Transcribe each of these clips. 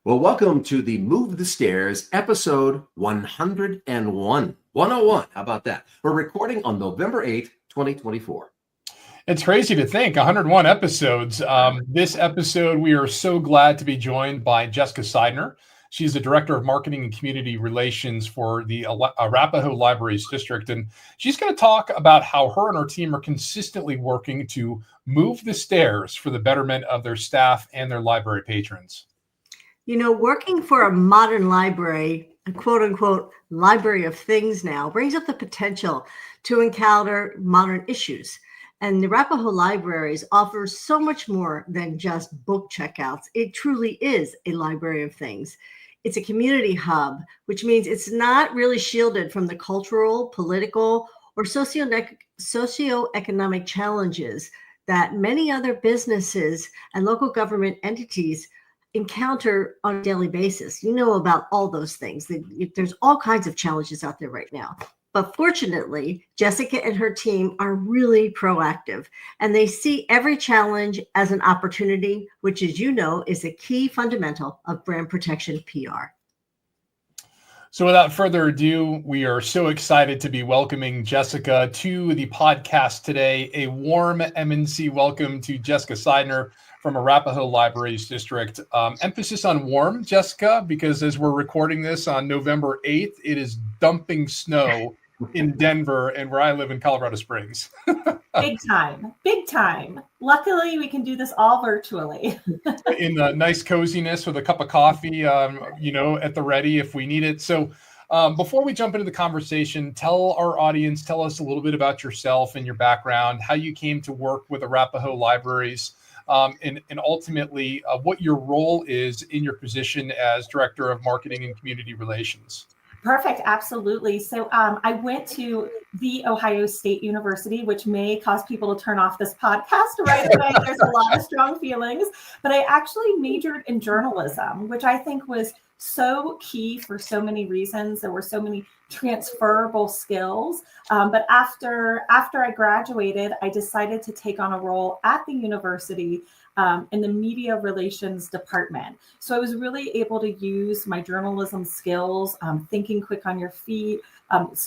Well, welcome to the Move the Stairs episode 101. 101, how about that? We're recording on November 8th, 2024. It's crazy to think 101 episodes. This episode, we are so glad to be joined by Jessica Sidener. She's the Director of Marketing and Community Relations for the Arapahoe Libraries District. And she's going to talk about how her and her team are consistently working to move the stairs for the betterment of their staff and their library patrons. You know, working for a modern library, a quote unquote library of things now, brings up the potential to encounter modern issues. And the Arapahoe Libraries offers so much more than just book checkouts. It truly is a library of things. It's a community hub, which means it's not really shielded from the cultural, political, or socioeconomic challenges that many other businesses and local government entities encounter on a daily basis. You know about all those things. There's all kinds of challenges out there right now. But fortunately, Jessica and her team are really proactive, and they see every challenge as an opportunity, which, as you know, is a key fundamental of brand protection PR. So without further ado, we are so excited to be welcoming Jessica to the podcast today. A warm MNC welcome to Jessica Sidener from Arapahoe Libraries District. Emphasis on warm, Jessica, because as we're recording this on November 8th, it is dumping snow in Denver and where I live in Colorado Springs. Big time, big time. Luckily, we can do this all virtually. In the nice coziness with a cup of coffee, at the ready if we need it. So before we jump into the conversation, tell our audience, tell us a little bit about yourself and your background, how you came to work with Arapahoe Libraries, and ultimately what your role is in your position as Director of Marketing and Community Relations. Perfect. Absolutely. So I went to the Ohio State University, which may cause people to turn off this podcast right away. There's a lot of strong feelings, but I actually majored in journalism, which I think was so key for so many reasons. There were so many transferable skills. But after I graduated, I decided to take on a role at the university in the media relations department. So I was really able to use my journalism skills, thinking quick on your feet,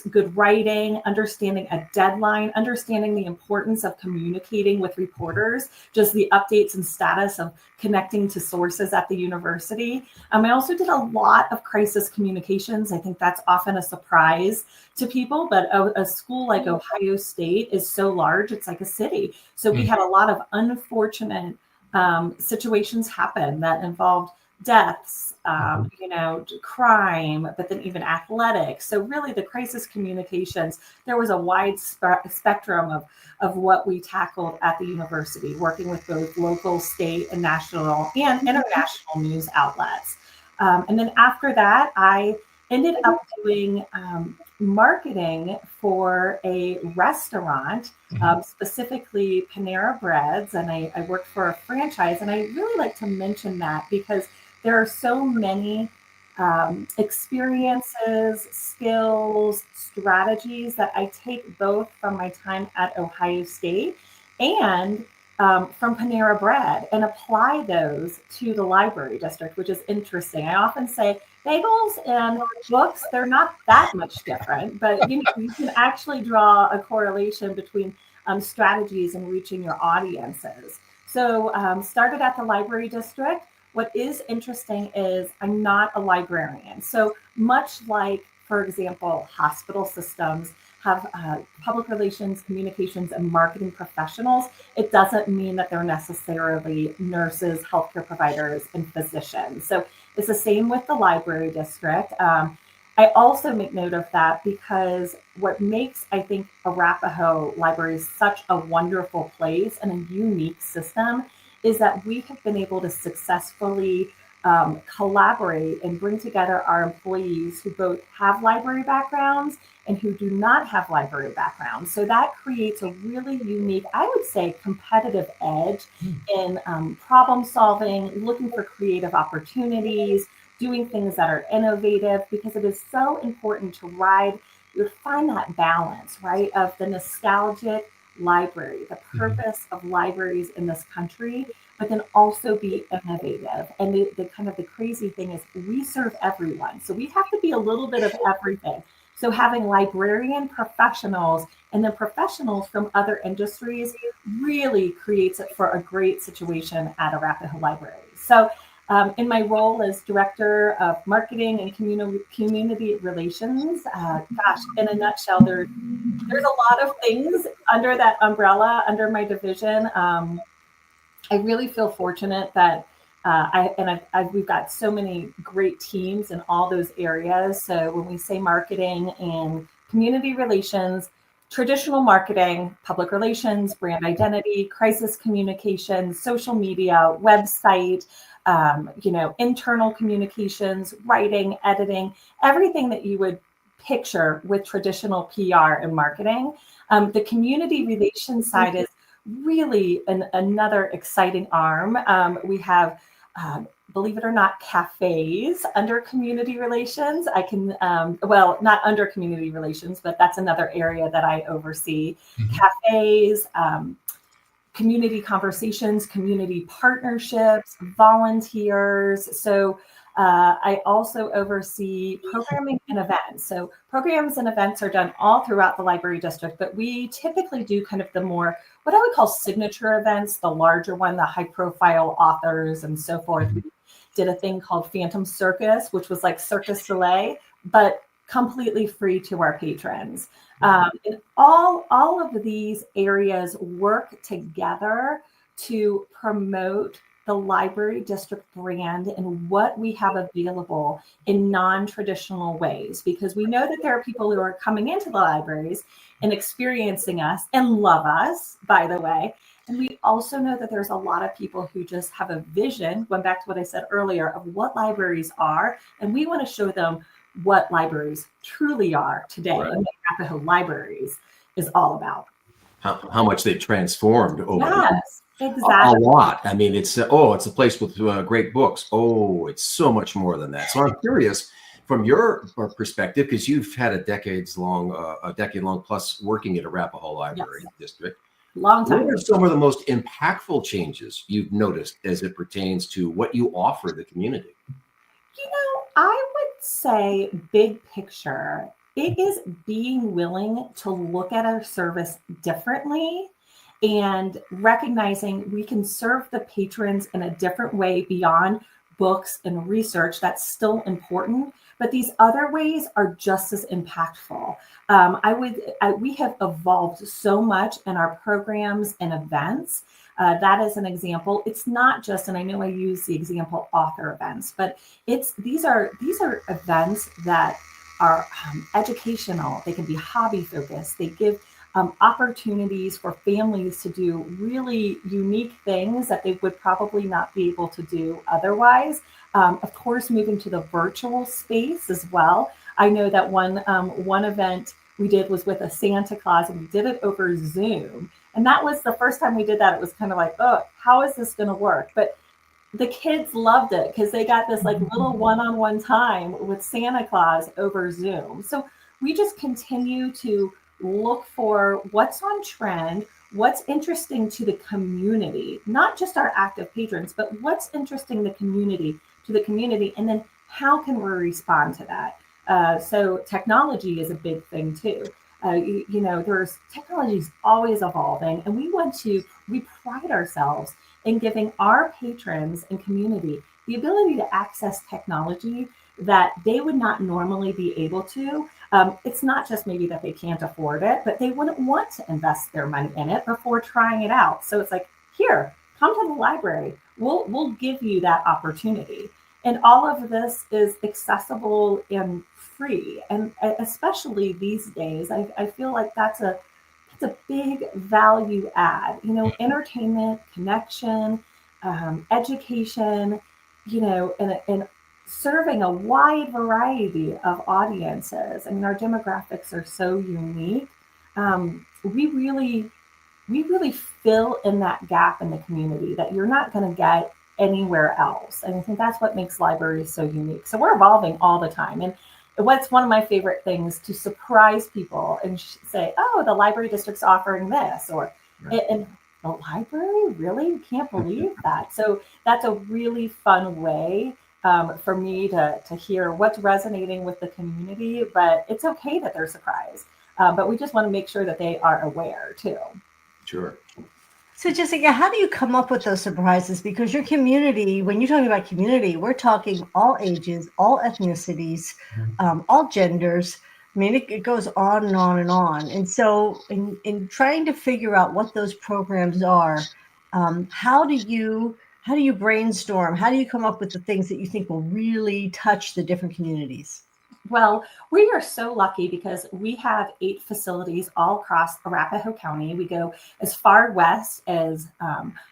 good writing, understanding a deadline, understanding the importance of communicating with reporters, just the updates and status of connecting to sources at the university. I also did a lot of crisis communications. I think that's often a surprise to people, but a school like Ohio State is so large, it's like a city. So we had a lot of unfortunate situations happen that involved deaths, crime, but then even athletics. So really the crisis communications, there was a wide spectrum of what we tackled at the university, working with both local, state, and national and international news outlets. And then after that, I ended up doing marketing for a restaurant, specifically Panera Breads, and I worked for a franchise. And I really like to mention that because there are so many experiences, skills, strategies that I take both from my time at Ohio State and from Panera Bread and apply those to the library district, which is interesting. I often say bagels and books, they're not that much different, but you can actually draw a correlation between strategies and reaching your audiences. So started at the library district. What is interesting is I'm not a librarian. So much like, for example, hospital systems have public relations, communications, and marketing professionals, it doesn't mean that they're necessarily nurses, healthcare providers, and physicians. So it's the same with the library district. I also make note of that because what makes, I think, Arapahoe Libraries such a wonderful place and a unique system is that we have been able to successfully collaborate and bring together our employees who both have library backgrounds and who do not have library backgrounds. So that creates a really unique, I would say, competitive edge in problem solving, looking for creative opportunities, doing things that are innovative, because it is so important to find that balance, right, of the nostalgic library, the purpose of libraries in this country, but then also be innovative. And the kind of the crazy thing is we serve everyone. So we have to be a little bit of everything. So having librarian professionals and then professionals from other industries really creates it for a great situation at Arapahoe Libraries. So in my role as Director of Marketing and Community Relations, gosh, in a nutshell, there's a lot of things under that umbrella, under my division. I really feel fortunate that we've got so many great teams in all those areas. So when we say marketing and community relations, traditional marketing, public relations, brand identity, crisis communication, social media, website, internal communications, writing, editing, everything that you would picture with traditional PR and marketing. The community relations side is really another exciting arm. We have, believe it or not, cafes under community relations. I can, not under community relations, but that's another area that I oversee. Cafes, community conversations, community partnerships, volunteers. So I also oversee programming and events. So programs and events are done all throughout the library district, but we typically do kind of the more, what I would call signature events, the larger one, the high profile authors and so forth. We did a thing called Phantom Circus, which was like Cirque du Soleil, but completely free to our patrons. And all of these areas work together to promote the library district brand and what we have available in non-traditional ways, because we know that there are people who are coming into the libraries and experiencing us and love us, by the way. And we also know that there's a lot of people who just have a vision, going back to what I said earlier, of what libraries are. And we want to show them what libraries truly are today, right, and what Arapahoe Libraries is all about. How much they transformed over yes, exactly. A lot. I mean, it's a place with great books. Oh, it's so much more than that. So I'm curious, from your perspective, because you've had a decade long plus working at Arapahoe Library District. Long time. What are some of the most impactful changes you've noticed as it pertains to what you offer the community? I would say big picture, it is being willing to look at our service differently and recognizing we can serve the patrons in a different way beyond books and research. That's still important, but these other ways are just as impactful. We have evolved so much in our programs and events. That is an example. It's not just, and I know I use the example author events, but these are events that are educational. They can be hobby focused. They give opportunities for families to do really unique things that they would probably not be able to do otherwise. Of course, moving to the virtual space as well. I know that one event we did was with a Santa Claus, and we did it over Zoom. And that was the first time we did that. It was kind of like, oh, how is this going to work? But the kids loved it because they got this like little one-on-one time with Santa Claus over Zoom. So we just continue to look for what's on trend, what's interesting to the community, not just our active patrons, but what's interesting to the community, and then how can we respond to that? So technology is a big thing too. There's technology is always evolving, and we pride ourselves in giving our patrons and community the ability to access technology that they would not normally be able to. It's not just maybe that they can't afford it, but they wouldn't want to invest their money in it before trying it out. So it's like, here, come to the library. We'll give you that opportunity. And all of this is accessible and free. And especially these days, I feel like that's a big value add. Entertainment, connection, education, and serving a wide variety of audiences. I mean, our demographics are so unique. We really fill in that gap in the community that you're not going to get anywhere else. And I think that's what makes libraries so unique. So we're evolving all the time. And what's one of my favorite things to surprise people and say, oh, the library district's offering this, or, right. And a library? Really? Can't believe that. So that's a really fun way for me to hear what's resonating with the community, but it's okay that they're surprised. But we just want to make sure that they are aware too. Sure. So, Jessica, how do you come up with those surprises? Because your community, when you're talking about community, we're talking all ages, all ethnicities, all genders. I mean, it goes on and on and on. And so, in trying to figure out what those programs are, how do you brainstorm? How do you come up with the things that you think will really touch the different communities? Well, we are so lucky because we have 8 facilities all across Arapahoe County. We go as far west as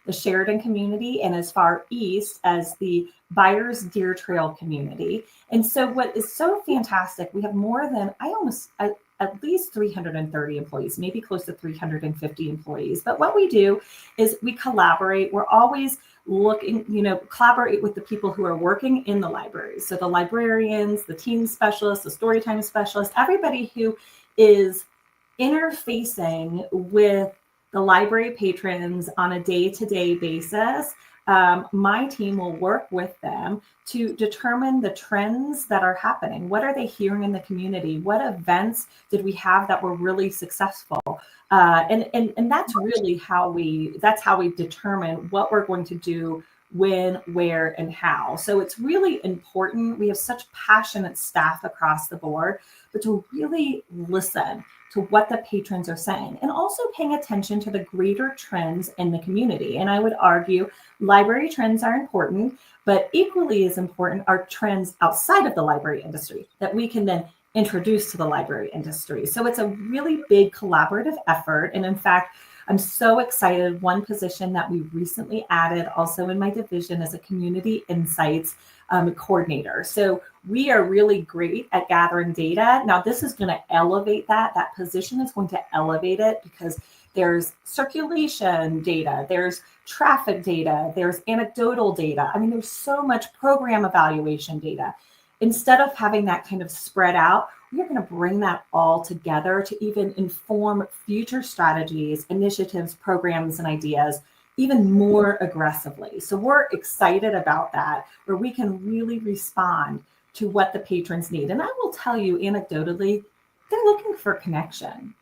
the Sheridan community and as far east as the Byers Deer Trail community. And so what is so fantastic, we have more than, at least 330 employees, maybe close to 350 employees. But what we do is we collaborate. We're always looking, collaborate with the people who are working in the libraries. So the librarians, the teen specialists, the storytime specialists, everybody who is interfacing with the library patrons on a day-to-day basis. My team will work with them to determine the trends that are happening. What are they hearing in the community? What events did we have that were really successful? And that's really how we determine what we're going to do, when, where, and how. So it's really important. We have such passionate staff across the board, but to really listen to what the patrons are saying and also paying attention to the greater trends in the community. And I would argue library trends are important, but equally as important are trends outside of the library industry that we can then introduce to the library industry. So it's a really big collaborative effort. And in fact, I'm so excited. One position that we recently added also in my division is a community insights coordinator. So we are really great at gathering data. Now this is going to elevate that position is going to elevate it because there's circulation data, there's traffic data, there's anecdotal data. I mean, there's so much program evaluation data. Instead of having that kind of spread out, we're going to bring that all together to even inform future strategies, initiatives, programs, and ideas even more aggressively. So we're excited about that, where we can really respond to what the patrons need. And I will tell you anecdotally, they're looking for connection.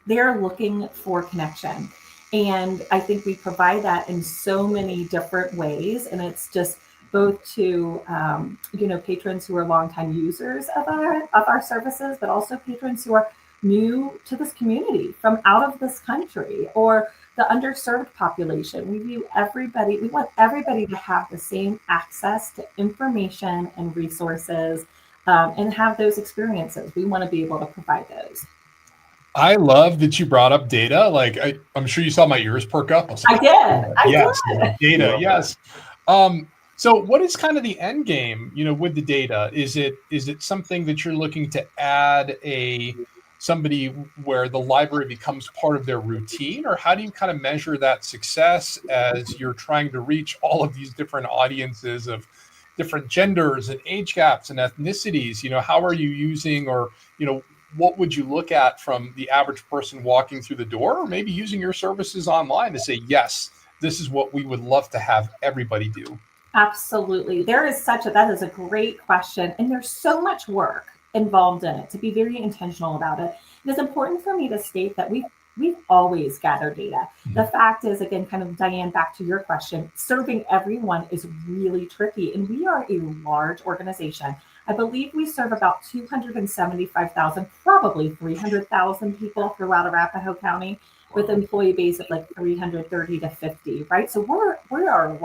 They're looking for connection. And I think we provide that in so many different ways. And it's just both to patrons who are longtime users of our services, but also patrons who are new to this community from out of this country or the underserved population. We want everybody to have the same access to information and resources and have those experiences. We want to be able to provide those. I love that you brought up data. Like I'm sure you saw my ears perk up. I did. Yes, data. Yes. So what is kind of the end game, with the data? Is it something that you're looking to add somebody where the library becomes part of their routine, or how do you kind of measure that success as you're trying to reach all of these different audiences of different genders and age gaps and ethnicities? How are you using, or, what would you look at from the average person walking through the door, or maybe using your services online to say, yes, this is what we would love to have everybody do? Absolutely. That is a great question. And there's so much work involved in it to be very intentional about it. It is important for me to state that we've always gathered data. The fact is, again, kind of Diane, back to your question, serving everyone is really tricky. And we are a large organization. I believe we serve about 275,000, probably 300,000 people throughout Arapahoe County with an employee base of like 330 to 50, right? So we are a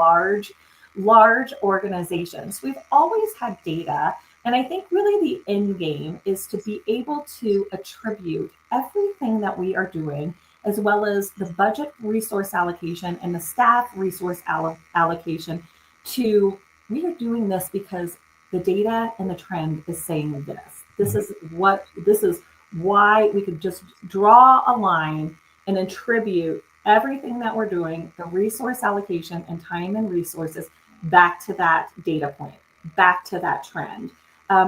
large organizations. We've always had data. And I think really the end game is to be able to attribute everything that we are doing, as well as the budget resource allocation and the staff resource allocation to, we are doing this because the data and the trend is saying this. This is why we could just draw a line and attribute everything that we're doing, the resource allocation and time and resources, back to that data point, back to that trend.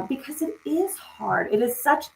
Because it is hard. It is such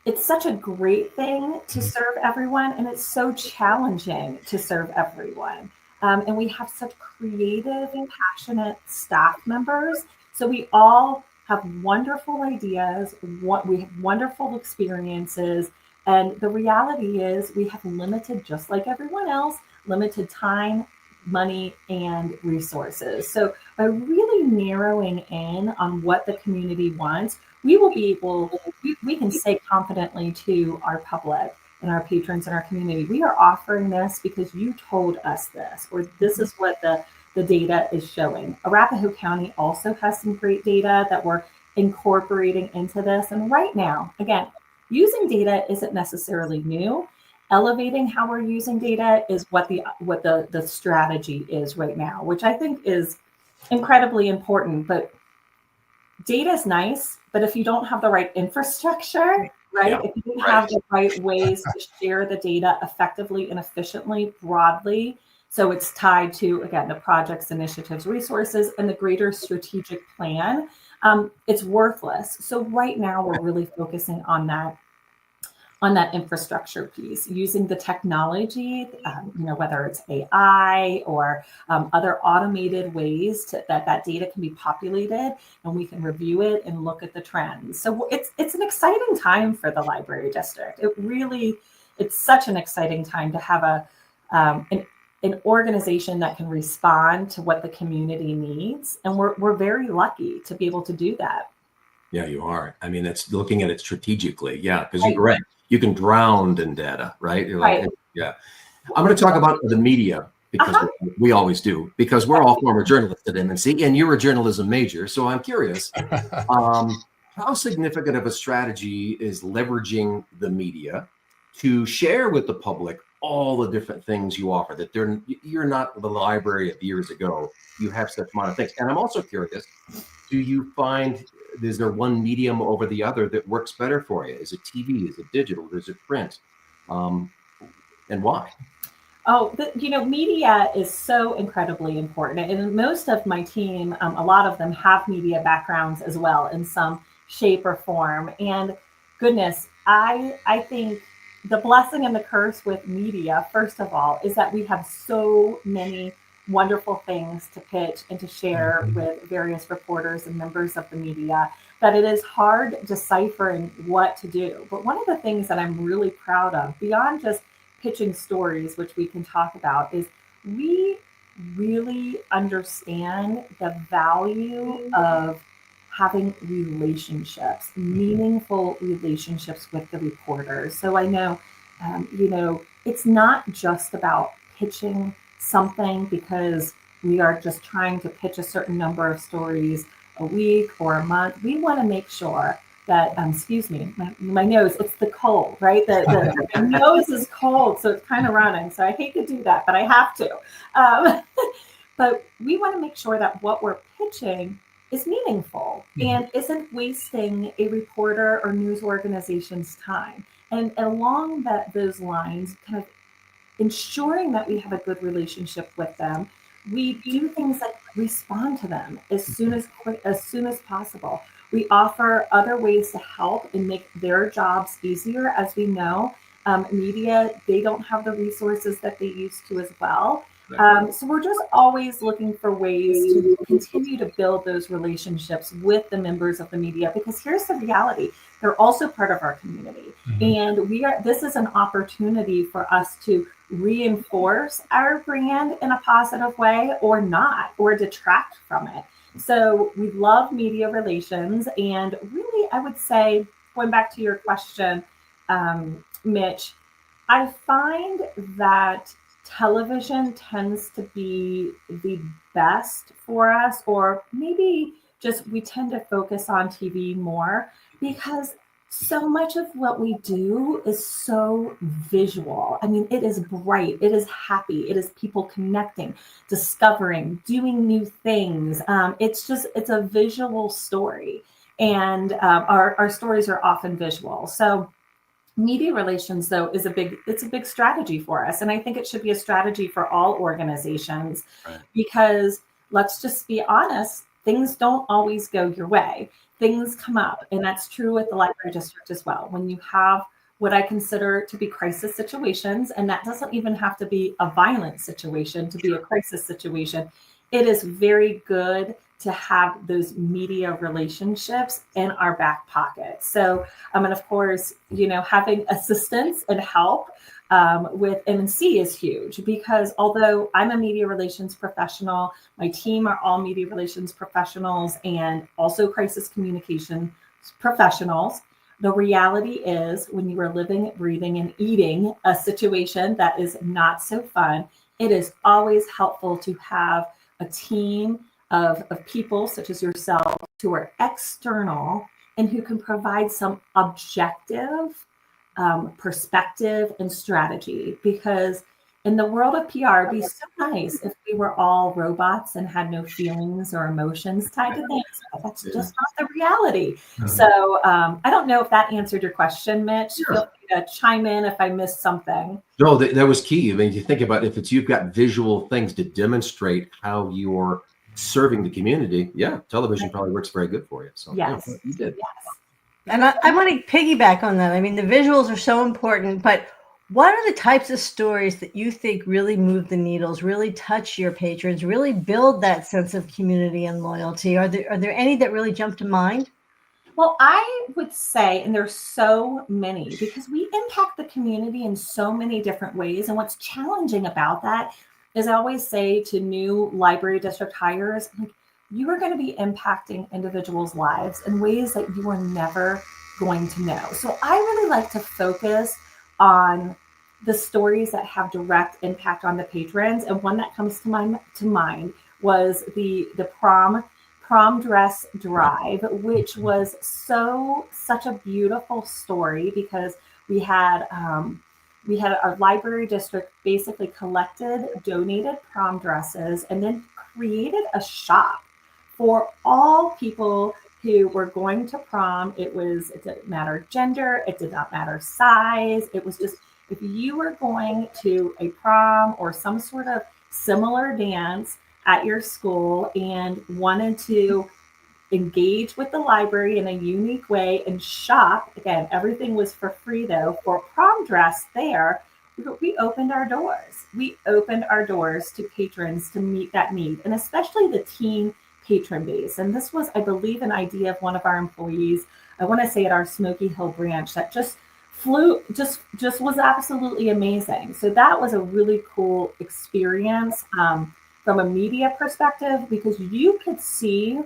it's such a great thing to serve everyone, and it's so challenging to serve everyone. And we have such creative and passionate staff members. So we all have wonderful ideas, we have wonderful experiences. And the reality is we have limited, just like everyone else, limited time, money, and resources. So by really narrowing in on what the community wants, we will be able, we can say confidently to our public and our patrons and our community, we are offering this because you told us this, or this is what the data is showing. Arapahoe County also has some great data that we're incorporating into this. And right now, again, using data isn't necessarily new. Elevating how we're using data is what the strategy is right now, which I think is incredibly important. But data is nice, but if you don't have the right infrastructure, right? Yeah, If you don't have the right ways to share the data effectively and efficiently, broadly, so it's tied to, again, the projects, initiatives, resources, and the greater strategic plan, it's worthless. So right now we're really focusing on that infrastructure piece, using the technology, whether it's AI or other automated ways that data can be populated, and we can review it and look at the trends. So it's an exciting time for the library district. It's such an exciting time to have an organization that can respond to what the community needs, and we're very lucky to be able to do that. Yeah, you are. I mean, it's looking at it strategically. Yeah, because Right. you're right. You can drown in data, right? You're Right. like, yeah. I'm going to talk about the media because we always do, because we're all former journalists at MNC, and you're a journalism major. So I'm curious, how significant of a strategy is leveraging the media to share with the public all the different things you offer? That you're not the library of years ago. You have such modern things. And I'm also curious, do you find, is there one medium over the other that works better for you? Is it TV? Is it digital? Is it print? And why? Oh, media is so incredibly important. And most of my team, a lot of them have media backgrounds as well in some shape or form. And goodness, I think the blessing and the curse with media, first of all, is that we have so many wonderful things to pitch and to share with various reporters and members of the media that it is hard deciphering what to do. But one of the things that I'm really proud of, beyond just pitching stories, which we can talk about, is we really understand the value of having relationships, meaningful relationships with the reporters. So I know, it's not just about pitching something because we are just trying to pitch a certain number of stories a week or a month. We want to make sure that, excuse me, my nose, it's the cold, right? The nose is cold, so it's kind of running. So I hate to do that, but I have to. But we want to make sure that what we're pitching is meaningful and isn't wasting a reporter or news organization's time. And along those lines, kind of ensuring that we have a good relationship with them, we do things like respond to them as soon as possible. We offer other ways to help and make their jobs easier. As we know, media, they don't have the resources that they used to as well. So we're just always looking for ways to continue to build those relationships with the members of the media, because here's the reality. They're also part of our community. And this is an opportunity for us to reinforce our brand in a positive way or not, or detract from it. So we love media relations. And really, I would say, going back to your question, Mitch, I find that television tends to be the best for us, or maybe just we tend to focus on TV more because so much of what we do is so visual. I mean, it is bright, it is happy, it is people connecting, discovering, doing new things. It's a visual story, and our stories are often visual. So media relations, though, is a big strategy for us. And I think it should be a strategy for all organizations, because let's just be honest, things don't always go your way. Things come up, and that's true with the library district as well. When you have what I consider to be crisis situations, and that doesn't even have to be a violent situation to be a crisis situation, it is very good to have those media relationships in our back pocket. So, and of course, having assistance and help with MNC is huge, because although I'm a media relations professional, my team are all media relations professionals and also crisis communication professionals. The reality is, when you are living, breathing, and eating a situation that is not so fun, it is always helpful to have a team of people such as yourself who are external and who can provide some objective perspective and strategy. Because in the world of PR, it'd be so nice if we were all robots and had no feelings or emotions tied to things. But that's just not the reality. So I don't know if that answered your question, Mitch. Sure. Feel free to chime in if I missed something. No, that was key. I mean, you think about if you've got visual things to demonstrate how you're serving the community. Yeah, television probably works very good for you. So Yes, yeah, you did. Yes. And I want to piggyback on that. I mean, the visuals are so important, but what are the types of stories that you think really move the needles, really touch your patrons, really build that sense of community and loyalty? Are there any that really jump to mind? Well, I would say, and there's so many, because we impact the community in so many different ways. And what's challenging about that is I always say to new library district hires, like, you are going to be impacting individuals' lives in ways that you are never going to know. So I really like to focus on the stories that have direct impact on the patrons. And one that comes to mind was the prom dress drive, which was such a beautiful story, because we had our library district basically collected donated prom dresses and then created a shop for all people who were going to prom. It didn't matter gender, it did not matter size. It was just, if you were going to a prom or some sort of similar dance at your school and wanted to engage with the library in a unique way and shop, again, everything was for free though, for prom dress there, we opened our doors. We opened our doors to patrons to meet that need, and especially the teen patron base. And this was, I believe, an idea of one of our employees, I want to say at our Smoky Hill branch, that just was absolutely amazing. So that was a really cool experience from a media perspective, because you could see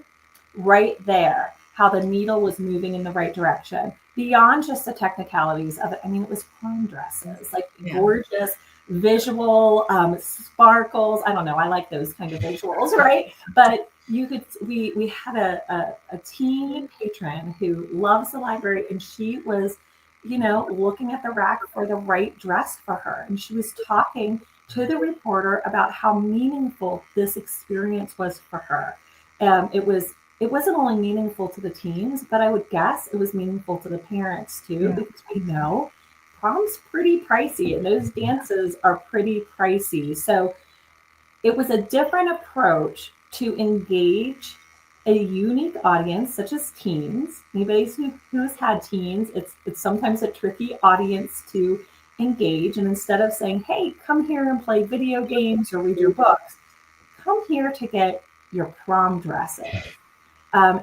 right there how the needle was moving in the right direction beyond just the technicalities of it. I mean, it was prom dresses, like gorgeous visual sparkles. I don't know. I like those kind of visuals, right? But we had a teen patron who loves the library, and she was, looking at the rack for the right dress for her. And she was talking to the reporter about how meaningful this experience was for her. It wasn't only meaningful to the teens, but I would guess it was meaningful to the parents too, because we know prom's pretty pricey and those dances are pretty pricey. So it was a different approach to engage a unique audience such as teens. Anybody who's had teens, it's sometimes a tricky audience to engage. And instead of saying, hey, come here and play video games or read your books, come here to get your prom dresses.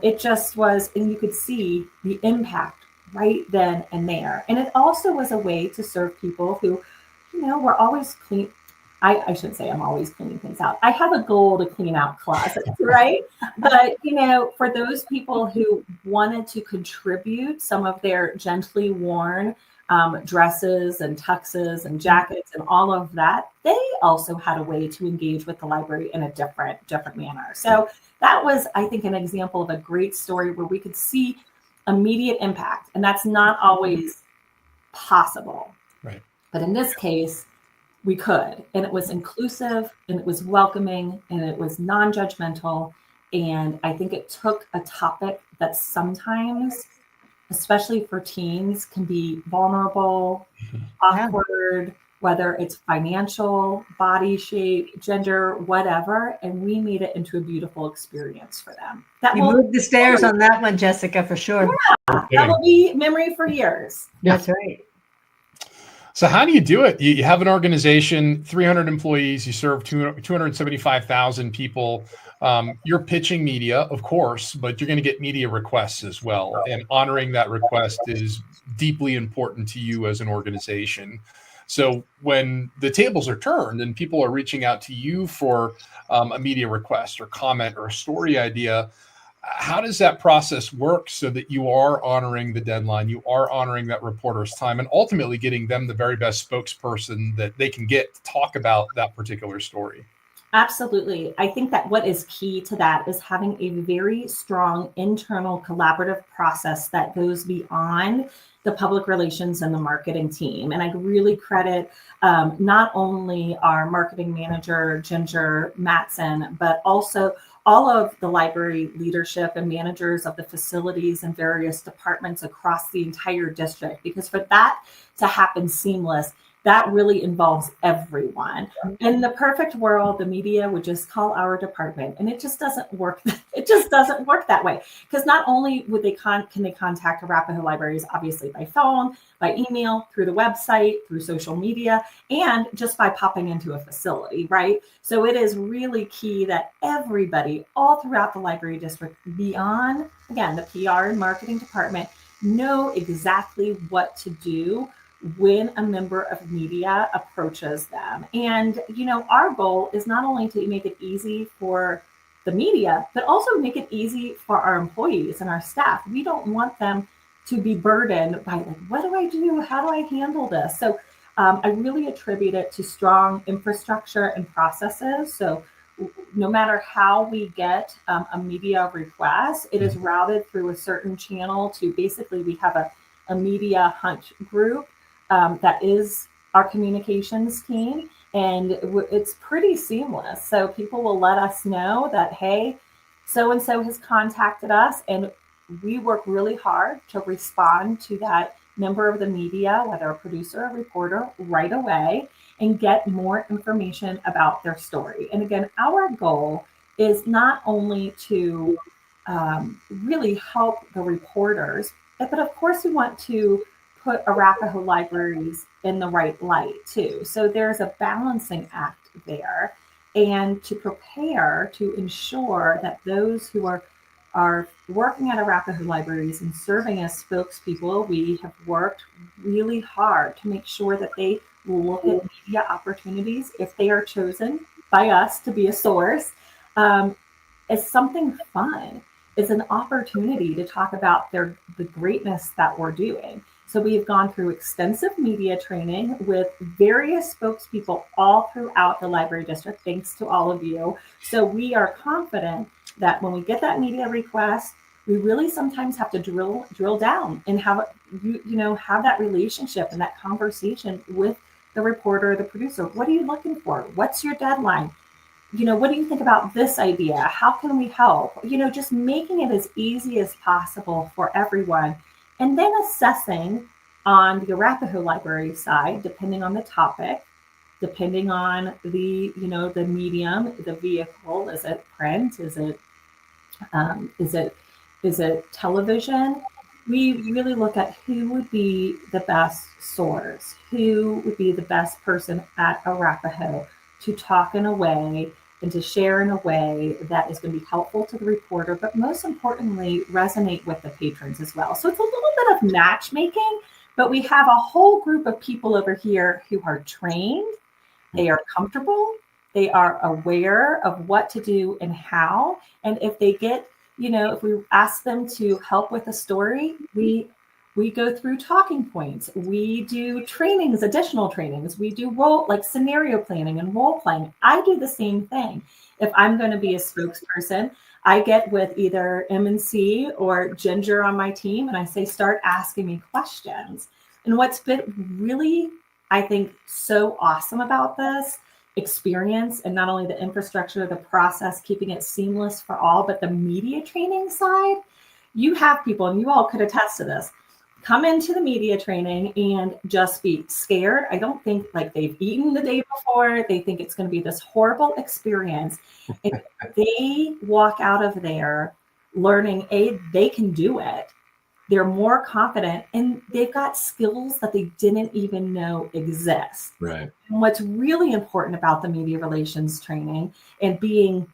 It just was, and you could see the impact right then and there. And it also was a way to serve people who, were always clean. I shouldn't say I'm always cleaning things out. I have a goal to clean out closets, right? But, for those people who wanted to contribute some of their gently worn dresses and tuxes and jackets and all of that, they also had a way to engage with the library in a different manner. So that was, I think, an example of a great story where we could see immediate impact, and that's not always possible. Right. But in this case, we could, and it was inclusive, and it was welcoming, and it was non-judgmental. And I think it took a topic that sometimes, especially for teens, can be vulnerable, awkward, whether it's financial, body shape, gender, whatever, and we made it into a beautiful experience for them. You moved the stairs on that one, Jessica, for sure. Yeah, that will be memory for years. That's right. So how do you do it? You have an organization, 300 employees, you serve 275,000 people. You're pitching media, of course, but you're going to get media requests as well. And honoring that request is deeply important to you as an organization. So when the tables are turned and people are reaching out to you for a media request or comment or a story idea, how does that process work so that you are honoring the deadline, you are honoring that reporter's time, and ultimately getting them the very best spokesperson that they can get to talk about that particular story? Absolutely. I think that what is key to that is having a very strong internal collaborative process that goes beyond the public relations and the marketing team. And I really credit not only our marketing manager, Ginger Matson, but also all of the library leadership and managers of the facilities and various departments across the entire district, because for that to happen seamless, that really involves everyone. In the perfect world, the media would just call our department, and it just doesn't work. It just doesn't work that way, because not only would they can they contact Arapahoe Libraries, obviously by phone, by email, through the website, through social media, and just by popping into a facility, right? So it is really key that everybody all throughout the library district, beyond, again, the PR and marketing department, know exactly what to do when a member of media approaches them. And, our goal is not only to make it easy for the media, but also make it easy for our employees and our staff. We don't want them to be burdened by, like, what do I do? How do I handle this? So I really attribute it to strong infrastructure and processes. So no matter how we get a media request, it is routed through a certain channel to basically, we have a media hunt group that is our communications team, and it's pretty seamless. So people will let us know that, hey, so-and-so has contacted us, and we work really hard to respond to that member of the media, whether a producer or reporter, right away, and get more information about their story. And again, our goal is not only to really help the reporters, but of course we want to put Arapahoe Libraries in the right light too. So there's a balancing act there, and to prepare to ensure that those who are working at Arapahoe Libraries and serving as spokespeople, we have worked really hard to make sure that they will look at media opportunities, if they are chosen by us to be a source, as something fun, as an opportunity to talk about the greatness that we're doing. So we have gone through extensive media training with various spokespeople all throughout the library district, thanks to all of you. So we are confident that when we get that media request, we really sometimes have to drill down and have that relationship and that conversation with the reporter or the producer. What are you looking for? What's your deadline? What do you think about this idea? How can we help? Just making it as easy as possible for everyone. And then assessing on the Arapahoe Library side, depending on the topic, depending on the medium, the vehicle. Is it print? Is it television? We really look at who would be the best source, who would be the best person at Arapahoe to talk in a way and to share in a way that is going to be helpful to the reporter, but most importantly, resonate with the patrons as well. So it's a little bit of matchmaking, but we have a whole group of people over here who are trained, they are comfortable, they are aware of what to do and how. And if they get, if we ask them to help with a story, we go through talking points. We do trainings, additional trainings. We do scenario planning and role playing. I do the same thing. If I'm going to be a spokesperson, I get with either M&C or Ginger on my team, and I say, start asking me questions. And what's been really, I think, so awesome about this experience, and not only the infrastructure, the process, keeping it seamless for all, but the media training side, you have people, and you all could attest to this, come into the media training and just be scared. I don't think like they've eaten the day before. They think it's going to be this horrible experience. And they walk out of there learning, they can do it. They're more confident and they've got skills that they didn't even know exist. Right. And what's really important about the media relations training and being,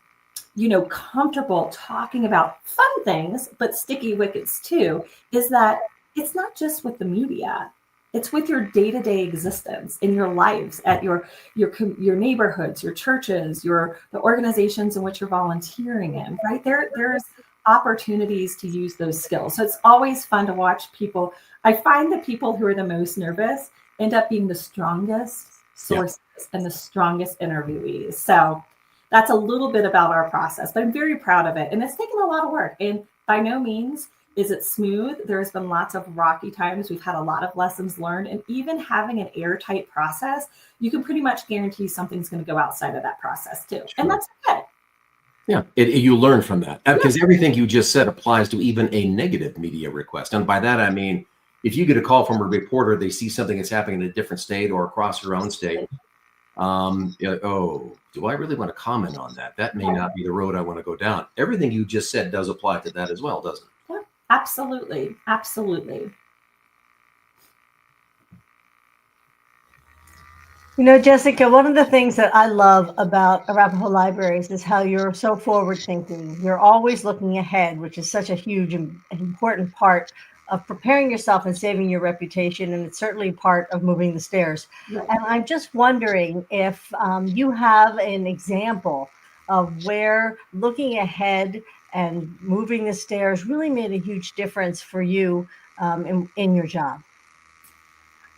comfortable talking about fun things, but sticky wickets too, is that it's not just with the media. It's with your day-to-day existence in your lives, at your neighborhoods, your churches, the organizations in which you're volunteering in, right? There's opportunities to use those skills. So it's always fun to watch people. I find the people who are the most nervous end up being the strongest sources and the strongest interviewees. So that's a little bit about our process, but I'm very proud of it. And it's taken a lot of work. And by no means is it smooth. There's been lots of rocky times. We've had a lot of lessons learned. And even having an airtight process, you can pretty much guarantee something's going to go outside of that process too. Sure. And that's okay. Yeah, you learn from that, because everything you just said applies to even a negative media request. And by that, I mean, if you get a call from a reporter, they see something that's happening in a different state or across your own state. Do I really want to comment on that? That may not be the road I want to go down. Everything you just said does apply to that as well, doesn't it? Yeah, absolutely. Absolutely. Jessica, one of the things that I love about Arapahoe Libraries is how you're so forward thinking. You're always looking ahead, which is such a huge and important part of preparing yourself and saving your reputation. And it's certainly part of moving the stairs. Right. And I'm just wondering if you have an example of where looking ahead and moving the stairs really made a huge difference for you in your job.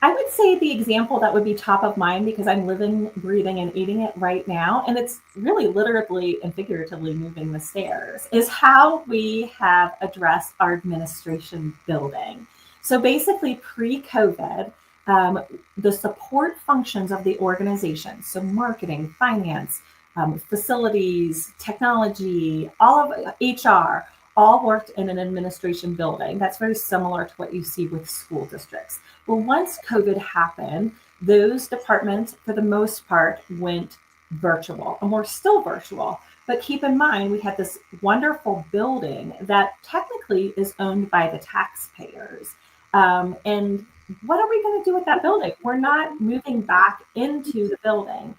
I would say the example that would be top of mind, because I'm living, breathing, and eating it right now, and it's really literally and figuratively moving the stairs, is how we have addressed our administration building. So basically pre-COVID, the support functions of the organization, so marketing, finance, facilities, technology, all of HR, all worked in an administration building. That's very similar to what you see with school districts. Well, once COVID happened, those departments, for the most part, went virtual, and we're still virtual. But keep in mind, we had this wonderful building that technically is owned by the taxpayers. And what are we going to do with that building? We're not moving back into the building.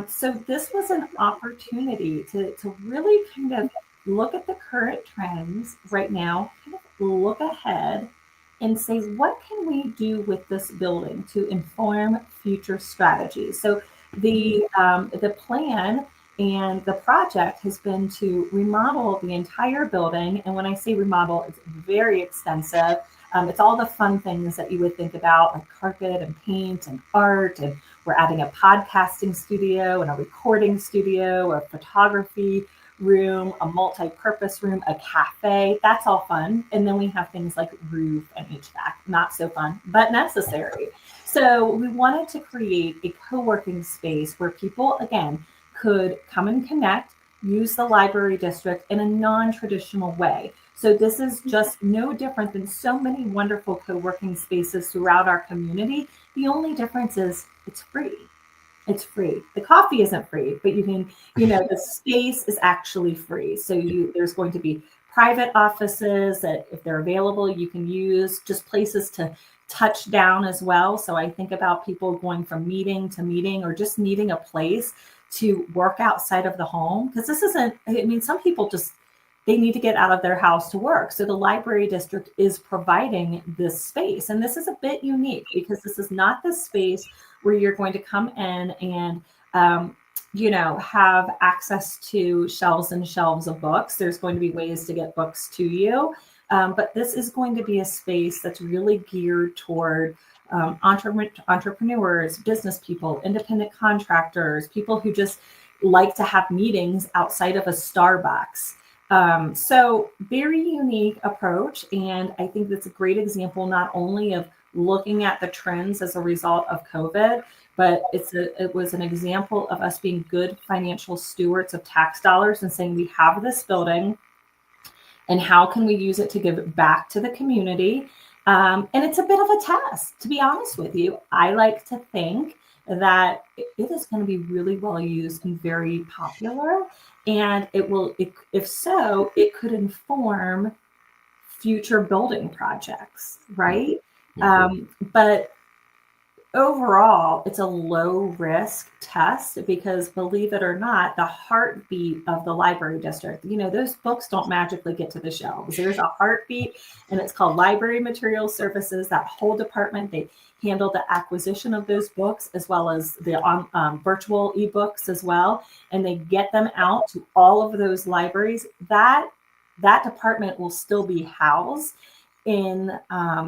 So this was an opportunity to really kind of look at the current trends right now, kind of look ahead and say, what can we do with this building to inform future strategies? So the plan and the project has been to remodel the entire building. And when I say remodel, it's very extensive. It's all the fun things that you would think about, like carpet and paint and art. And we're adding a podcasting studio and a recording studio, a photography room, a multi-purpose room, a cafe. That's all fun. And then we have things like roof and HVAC. Not so fun, but necessary. So we wanted to create a co-working space where people, again, could come and connect, use the library district in a non-traditional way. So this is just no different than so many wonderful co-working spaces throughout our community. The only difference is it's free. It's free. The coffee isn't free, but you can, the space is actually free. So there's going to be private offices that, if they're available, you can use, just places to touch down as well. So I think about people going from meeting to meeting, or just needing a place to work outside of the home. Because this isn't, some people they need to get out of their house to work. So the library district is providing this space. And this is a bit unique, because this is not the space where you're going to come in and, have access to shelves and shelves of books. There's going to be ways to get books to you. But this is going to be a space that's really geared toward entrepreneurs, business people, independent contractors, people who just like to have meetings outside of a Starbucks. So very unique approach. And I think that's a great example, not only of looking at the trends as a result of COVID, but it was an example of us being good financial stewards of tax dollars and saying, we have this building, and how can we use it to give it back to the community? And it's a bit of a test, to be honest with you. I like to think that it is going to be really well used and very popular. And if so, it could inform future building projects, right? Yeah. But overall, it's a low risk test because, believe it or not, the heartbeat of the library district, those books don't magically get to the shelves. There's a heartbeat, and it's called Library Material Services. That whole department, they handle the acquisition of those books as well as the virtual ebooks as well, and they get them out to all of those libraries. That department will still be housed in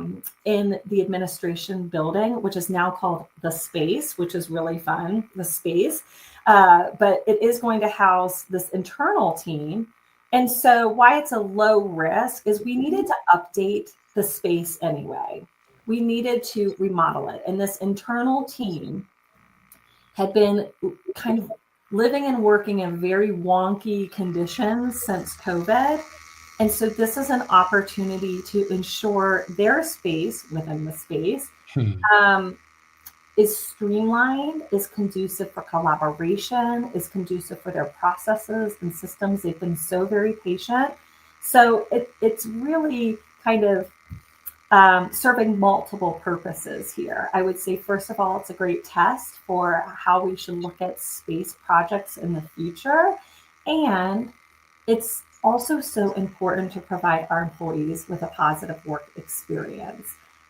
the administration building, which is now called the Space, which is really fun, the Space. But it is going to house this internal team. And so why it's a low risk is we needed to update the space anyway. We needed to remodel it. And this internal team had been kind of living and working in very wonky conditions since COVID. And so this is an opportunity to ensure their space within the space is streamlined, is conducive for collaboration, is conducive for their processes and systems. They've been so very patient. So it's really kind of serving multiple purposes here. I would say, first of all, it's a great test for how we should look at space projects in the future. And it's also so important to provide our employees with a positive work experience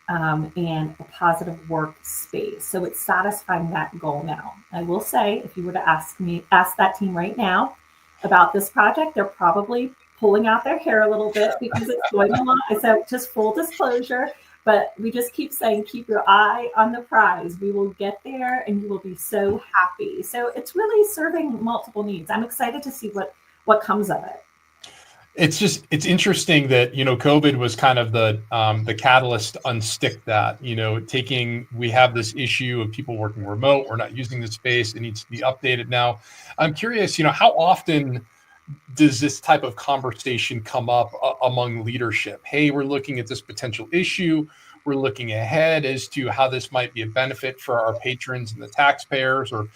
and a positive workspace. So it's satisfying that goal now. I will say, if you were to ask that team right now about this project, they're probably pulling out their hair a little bit because it's going along. So just full disclosure, but we just keep saying, keep your eye on the prize. We will get there and you will be so happy. So it's really serving multiple needs. I'm excited to see what comes of it. It's interesting that, COVID was kind of the catalyst to unstick that, we have this issue of people working remote. We're not using the space. It needs to be updated now. I'm curious, how often does this type of conversation come up among leadership? Hey, we're looking at this potential issue. We're looking ahead as to how this might be a benefit for our patrons and the taxpayers or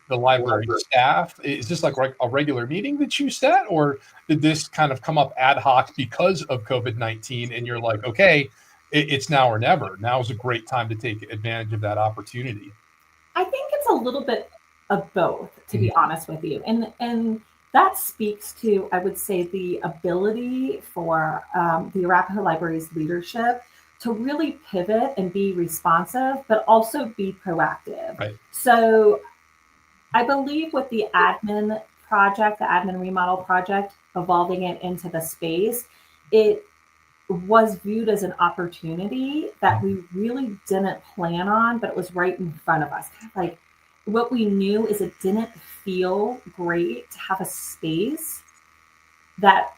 the library staff. Is this like a regular meeting that you set, or did this kind of come up ad hoc because of COVID-19 and you're like, okay, it's now or never. Now is a great time to take advantage of that opportunity? I think it's a little bit of both, to be honest with you. And that speaks to, I would say, the ability for the Arapahoe Libraries leadership to really pivot and be responsive, but also be proactive. Right. So I believe with the admin remodel project, evolving it into the space, it was viewed as an opportunity that we really didn't plan on, but it was right in front of us. Like, what we knew is it didn't feel great to have a space that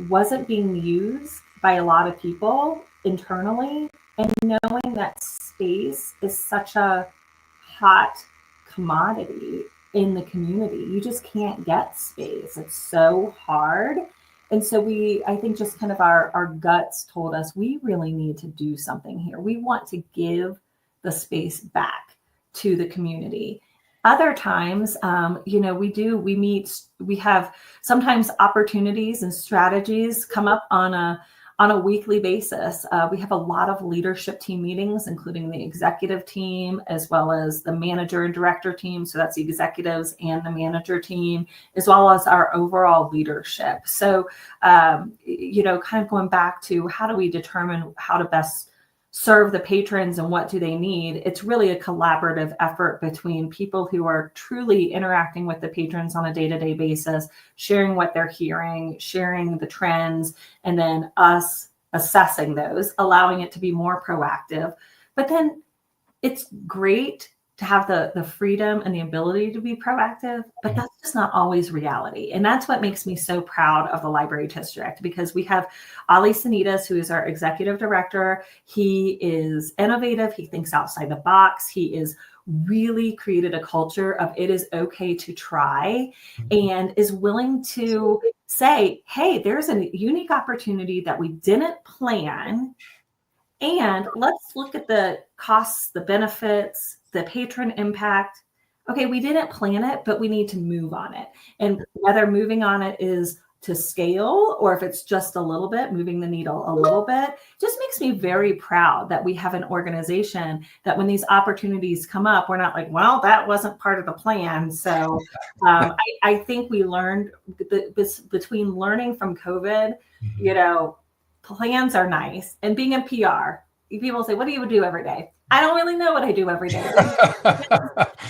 wasn't being used by a lot of people internally, and knowing that space is such a hot commodity in the community. You just can't get space. It's so hard. And so I think just kind of our guts told us we really need to do something here. We want to give the space back to the community. Other times, we have sometimes opportunities and strategies come up on a weekly basis. We have a lot of leadership team meetings, including the executive team, as well as the manager and director team. So that's the executives and the manager team, as well as our overall leadership. So, kind of going back to how do we determine how to best serve the patrons and what do they need? It's really a collaborative effort between people who are truly interacting with the patrons on a day-to-day basis, sharing what they're hearing, sharing the trends, and then us assessing those, allowing it to be more proactive. But then it's great to have the freedom and the ability to be proactive, but that's just not always reality. And that's what makes me so proud of the library district, because we have Ali Sanitas, who is our executive director. He is innovative. He thinks outside the box. He is really created a culture of it is okay to try, and is willing to say, hey, there's a unique opportunity that we didn't plan. And let's look at the costs, the benefits, the patron impact. Okay, we didn't plan it, but we need to move on it. And whether moving on it is to scale or if it's just a little bit, moving the needle a little bit, just makes me very proud that we have an organization that when these opportunities come up, we're not like, well, that wasn't part of the plan. So I think we learned between learning from COVID, you know, plans are nice. And being in PR, people say, what do you do every day? I don't really know what I do every day.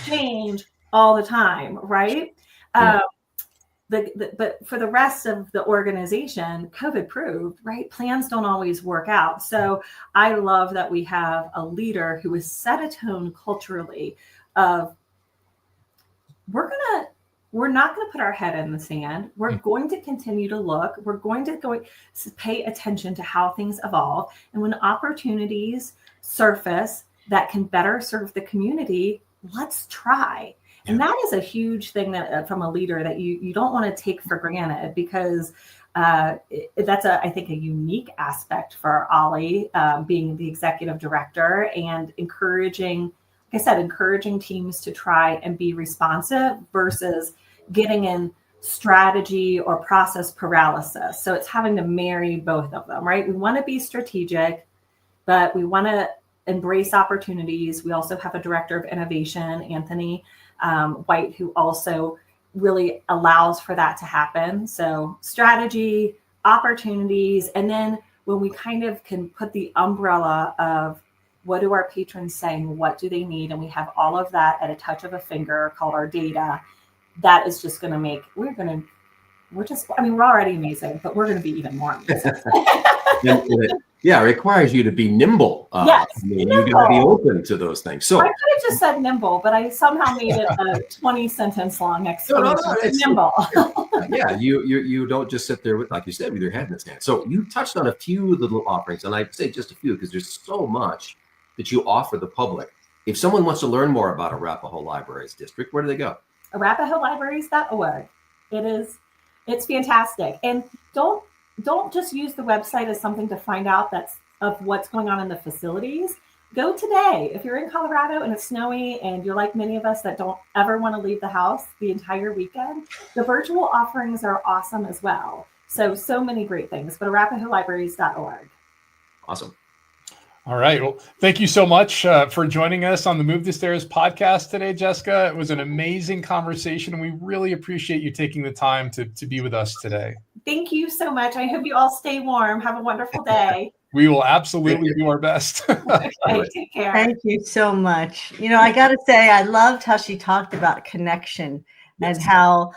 Change all the time, right? Yeah. But for the rest of the organization, COVID proved, right? Plans don't always work out. So I love that we have a leader who has set a tone culturally of we're not going to put our head in the sand. We're going to continue to look. We're going to pay attention to how things evolve. And when opportunities surface that can better serve the community, let's try. And that is a huge thing that from a leader that you don't want to take for granted, because that's I think a unique aspect for Ollie, being the executive director and encouraging teams to try and be responsive versus getting in strategy or process paralysis. So it's having to marry both of them, right? We want to be strategic, but we want to embrace opportunities. We also have a director of innovation, Anthony White, who also really allows for that to happen. So strategy, opportunities, and then when we kind of can put the umbrella of what do our patrons say and what do they need, and we have all of that at a touch of a finger called our data, that is just going to make, we're already amazing, but we're going to be even more amazing. Yeah, it requires you to be nimble. Yes, you got to be open to those things. So I could have just said nimble, but I somehow made it a 20-sentence long explanation. Nimble. Yeah, you don't just sit there with, like you said, with your head in the sand. So you touched on a few little offerings, and I'd say just a few because there's so much that you offer the public. If someone wants to learn more about Arapahoe Libraries District, where do they go? ArapahoeLibraries.org. It's fantastic. And don't just use the website as something to find out of what's going on in the facilities. Go today. If you're in Colorado and it's snowy and you're like many of us that don't ever want to leave the house the entire weekend, the virtual offerings are awesome as well. So many great things, but ArapahoeLibraries.org. Awesome. All right. Well, thank you so much for joining us on the Move the Stairs podcast today, Jessica. It was an amazing conversation, and we really appreciate you taking the time to be with us today. Thank you so much. I hope you all stay warm. Have a wonderful day. We will absolutely do our best. Okay, take care. Thank you so much. I got to say, I loved how she talked about connection and how,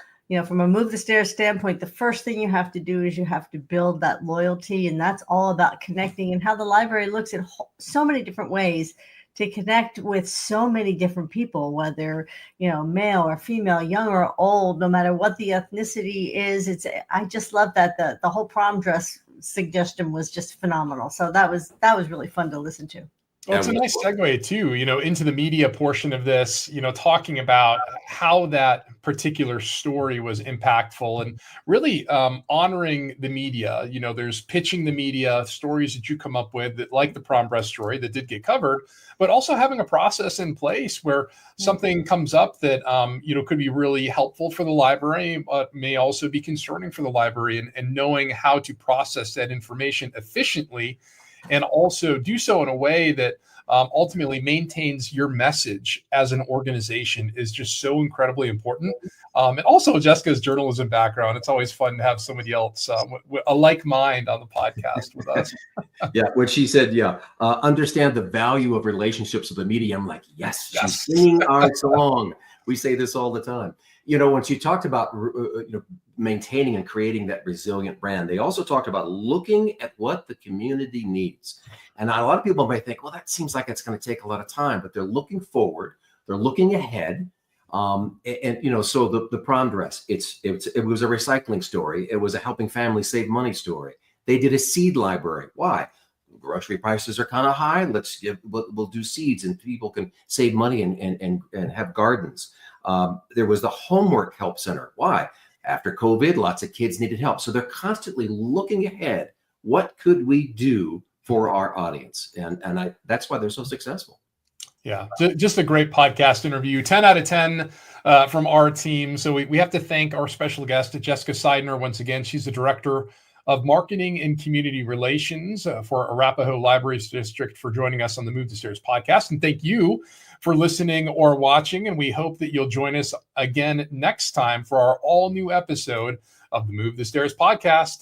from a Move the Stairs standpoint, the first thing you have to do is you have to build that loyalty. And that's all about connecting, and how the library looks at so many different ways to connect with so many different people, whether, male or female, young or old, no matter what the ethnicity is. I just love that the whole prom dress suggestion was just phenomenal. So that was really fun to listen to. Well, it's a nice segue too, into the media portion of this, talking about how that particular story was impactful and really honoring the media. There's pitching the media, stories that you come up with that, like the prom dress story that did get covered, but also having a process in place where something comes up that, could be really helpful for the library, but may also be concerning for the library, and knowing how to process that information efficiently and also do so in a way that ultimately maintains your message as an organization is just so incredibly important. And also Jessica's journalism background. It's always fun to have somebody else with a like mind on the podcast with us. Yeah, when she said, understand the value of relationships with the media, I'm like, yes. She's singing our song. We say this all the time. When she talked about maintaining and creating that resilient brand, they also talked about looking at what the community needs. And a lot of people might think, well, that seems like it's going to take a lot of time, but they're looking forward, they're looking ahead. So the prom dress, it was a recycling story. It was a helping families save money story. They did a seed library. Why? Grocery prices are kind of high. We'll do seeds, and people can save money and have gardens. There was the homework help center. Why? After COVID, lots of kids needed help. So they're constantly looking ahead. What could we do for our audience. And that's why they're so successful. Yeah, just a great podcast interview. 10 out of 10 from our team. So we have to thank our special guest, Jessica Sidener. Once again, she's the Director of Marketing and Community Relations for Arapahoe Libraries District, for joining us on the Move the Stairs podcast. And thank you for listening or watching. And we hope that you'll join us again next time for our all new episode of the Move the Stairs podcast.